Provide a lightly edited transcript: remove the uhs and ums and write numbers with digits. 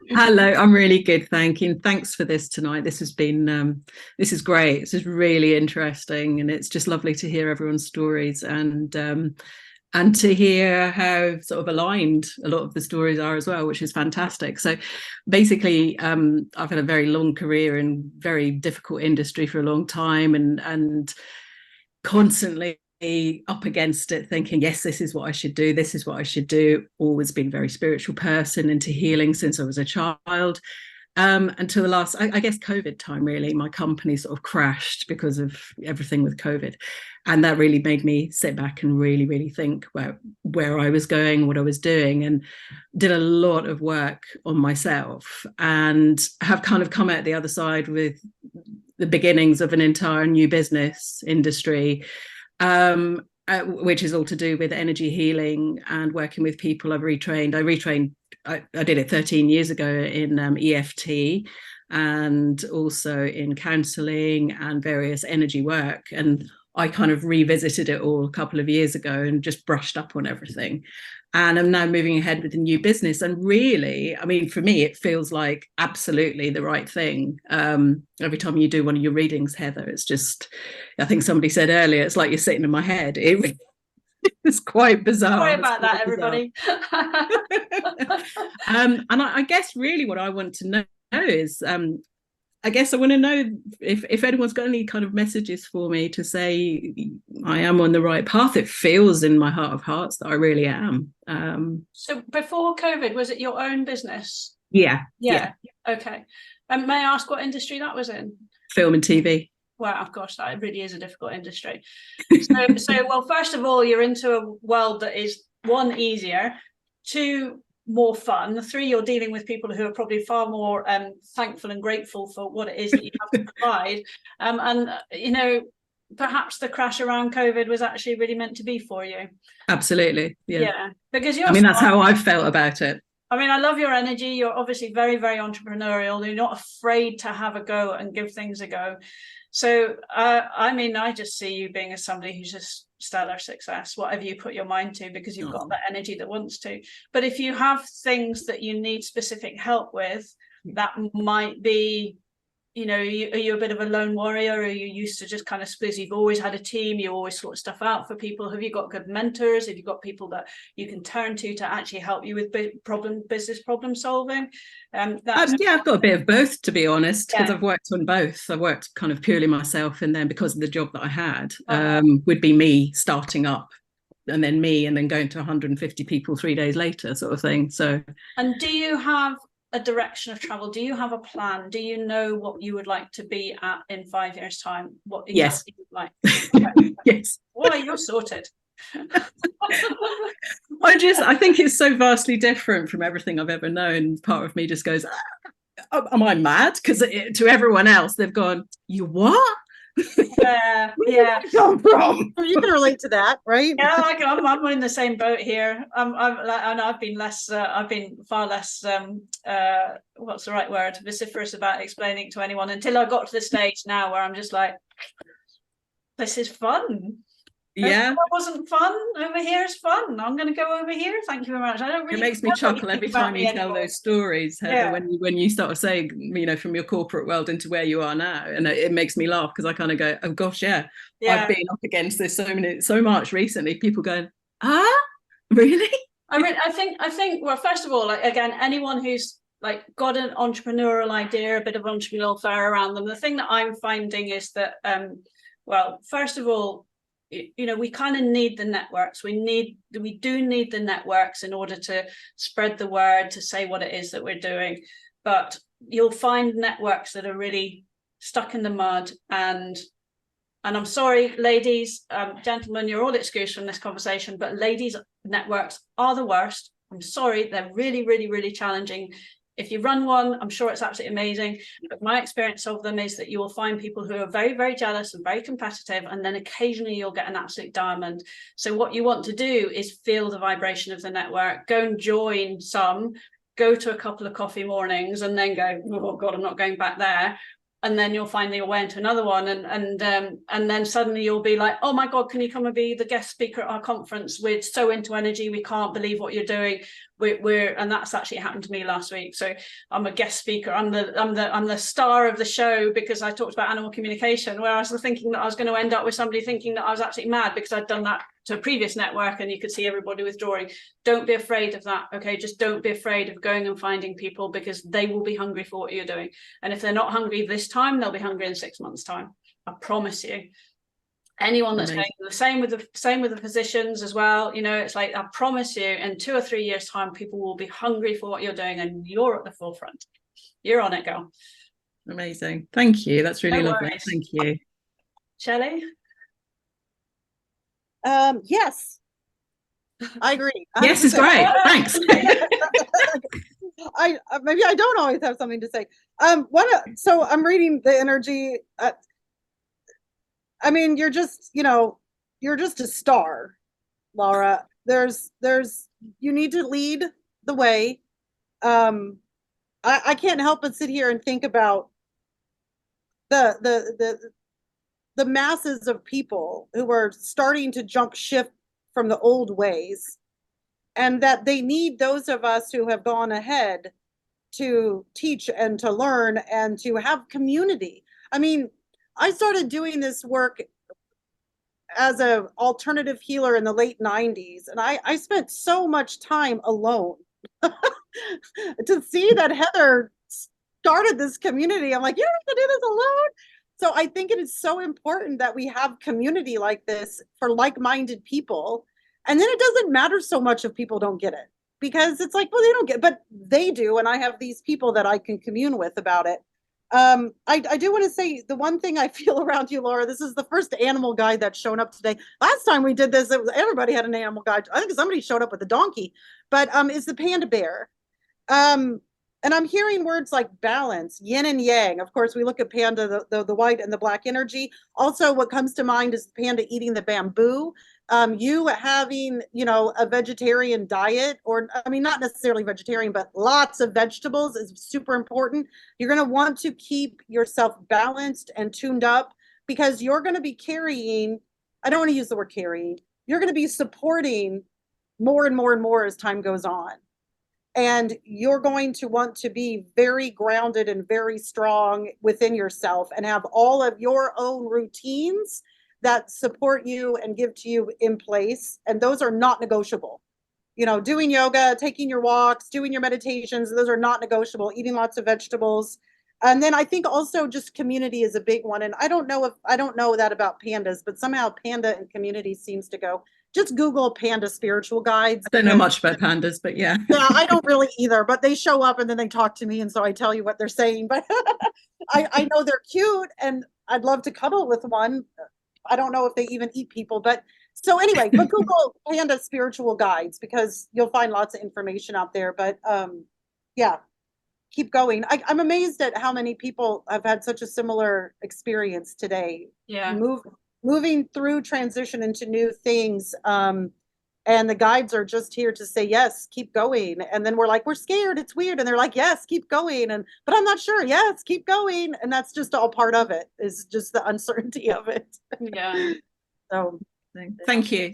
Hello, I'm really good, thank you. And thanks for this tonight. This is great. This is really interesting, and it's just lovely to hear everyone's stories and to hear how sort of aligned a lot of the stories are as well, which is fantastic. So, basically, I've had a very long career in very difficult industry for a long time, and constantly up against it thinking, yes, this is what I should do, this is what I should do. Always been a very spiritual person, into healing since I was a child, until the last, I guess, COVID time. Really, my company sort of crashed because of everything with COVID, and that really made me sit back and really think where I was going, what I was doing, and did a lot of work on myself, and have kind of come out the other side with the beginnings of an entire new business industry, which is all to do with energy healing and working with people. I retrained. I did it 13 years ago in EFT, and also in counselling and various energy work. And I kind of revisited it all a couple of years ago and just brushed up on everything. And I'm now moving ahead with a new business. And really, I mean, for me, it feels like absolutely the right thing. Every time you do one of your readings, Heather, it's just, I think somebody said earlier, it's like you're sitting in my head. It's quite bizarre. Sorry about that, everybody. And I guess really what I want to know is, I guess I want to know if anyone's got any kind of messages for me to say I am on the right path. It feels in my heart of hearts that I really am. So before COVID, was it your own business? Yeah. Okay. May I ask what industry that was in? Film and TV. Wow, of course, that really is a difficult industry. Well, first of all, you're into a world that is, one, easier, two, more fun, three, you're dealing with people who are probably far more thankful and grateful for what it is that you have to provide. And perhaps the crash around COVID was actually really meant to be for you. Absolutely. Yeah. Because that's how I've felt about it. I mean, I love your energy. You're obviously very, very entrepreneurial. You're not afraid to have a go and give things a go. So, I just see you being as somebody who's just stellar success, whatever you put your mind to, because you've got that energy that wants to. But if you have things that you need specific help with, that might be, are you a bit of a lone warrior, or are you used to just kind of split? You've always had a team, you always sort stuff out for people. Have you got good mentors? Have you got people that you can turn to actually help you with business problem solving? I've got a bit of both, to be honest, because I've worked on both. I worked kind of purely myself, and then because of the job that I had, would be me starting up, and then going to 150 people 3 days later, sort of thing. So, and do you have a direction of travel? Do you have a plan? Do you know what you would like to be at in 5 years' time? What exactly you would like? Yes. Well, you're sorted. I think it's so vastly different from everything I've ever known. Part of me just goes, am I mad? Because to everyone else, they've gone, you what? Yeah. Come from? You can relate to that, right? Yeah, I'm in the same boat here. I've been far less what's the right word, vociferous about explaining to anyone, until I got to the stage now where I'm just like, this is fun. Yeah, that wasn't fun. Over here is fun. I'm going to go over here. Thank you very much. I don't really. It makes me chuckle every time you tell those stories, Heather, when you start saying, from your corporate world into where you are now, and it makes me laugh, because I kind of go, oh gosh, I've been up against this so much recently. People going, really? I mean, I think. Well, first of all, again, anyone who's got an entrepreneurial idea, a bit of entrepreneurial fire around them. The thing that I'm finding is that, first of all, we kind of need the networks. We do need the networks in order to spread the word, to say what it is that we're doing. But you'll find networks that are really stuck in the mud. And I'm sorry, ladies, gentlemen, you're all excused from this conversation, but ladies' networks are the worst. I'm sorry, they're really, really, really challenging. If you run one, I'm sure it's absolutely amazing. But my experience of them is that you will find people who are very, very jealous and very competitive, and then occasionally you'll get an absolute diamond. So what you want to do is feel the vibration of the network, go and join some, go to a couple of coffee mornings, and then go, oh God, I'm not going back there. and then you'll find that you'll went to another one, and then suddenly you'll be like, oh my God, can you come and be the guest speaker at our conference? We're so into energy, we can't believe what you're doing. And that's actually happened to me last week. So I'm a guest speaker. I'm the star of the show because I talked about animal communication, where I was thinking that I was going to end up with somebody thinking that I was absolutely mad because I'd done that to a previous network, and you could see everybody withdrawing. Don't be afraid of that. Okay, just don't be afraid of going and finding people, because they will be hungry for what you're doing. And if they're not hungry this time, they'll be hungry in 6 months' time. I promise you. Anyone that's going the same with the physicians as well, you know, it's like, I promise you, in 2 or 3 years' time, people will be hungry for what you're doing, and you're at the forefront. You're on it, girl. Amazing. Thank you. That's really lovely. Thank you. Shelly? Yes, I agree. Yes, it's great. Thanks. Maybe I don't always have something to say. So I'm reading the energy. I mean, you're just a star, Laura. You need to lead the way. I can't help but sit here and think about the masses of people who are starting to jump ship from the old ways, and that they need those of us who have gone ahead to teach and to learn and to have community. I mean, I started doing this work as an alternative healer in the late 90s, and I spent so much time alone. To see that Heather started this community, I'm like, you don't have to do this alone. So I think it is so important that we have community like this for like-minded people. And then it doesn't matter so much if people don't get it, because it's like, well, they don't get it, but they do. And I have these people that I can commune with about it. I do want to say the one thing I feel around you, Laura, this is the first animal guide that's shown up today. Last time we did this, everybody had an animal guide. I think somebody showed up with a donkey, but it's the panda bear. And I'm hearing words like balance, yin and yang. Of course, we look at panda, the white and the black energy. Also, what comes to mind is panda eating the bamboo. You having, a vegetarian diet, or, I mean, not necessarily vegetarian, but lots of vegetables is super important. You're going to want to keep yourself balanced and tuned up, because you're going to be carrying, I don't want to use the word carrying, you're going to be supporting more and more and more as time goes on. And you're going to want to be very grounded and very strong within yourself, and have all of your own routines that support you and give to you in place. And those are not negotiable. Doing yoga, taking your walks, doing your meditations, those are not negotiable. Eating lots of vegetables. And then I think also just community is a big one. And I don't know that about pandas, but somehow panda and community seems to go. Just Google panda spiritual guides. I don't know much about pandas, but yeah. Yeah, I don't really either, but they show up and then they talk to me, and so I tell you what they're saying. But I know they're cute, and I'd love to cuddle with one. I don't know if they even eat people, but so anyway, but Google panda spiritual guides, because you'll find lots of information out there. But yeah, keep going. I'm amazed at how many people have had such a similar experience today. Yeah. Moving through transition into new things. And the guides are just here to say, yes, keep going. And then we're like, we're scared, it's weird. And they're like, yes, keep going. But I'm not sure. Yes, keep going. And that's just all part of it, is just the uncertainty of it. Yeah. So Thank you.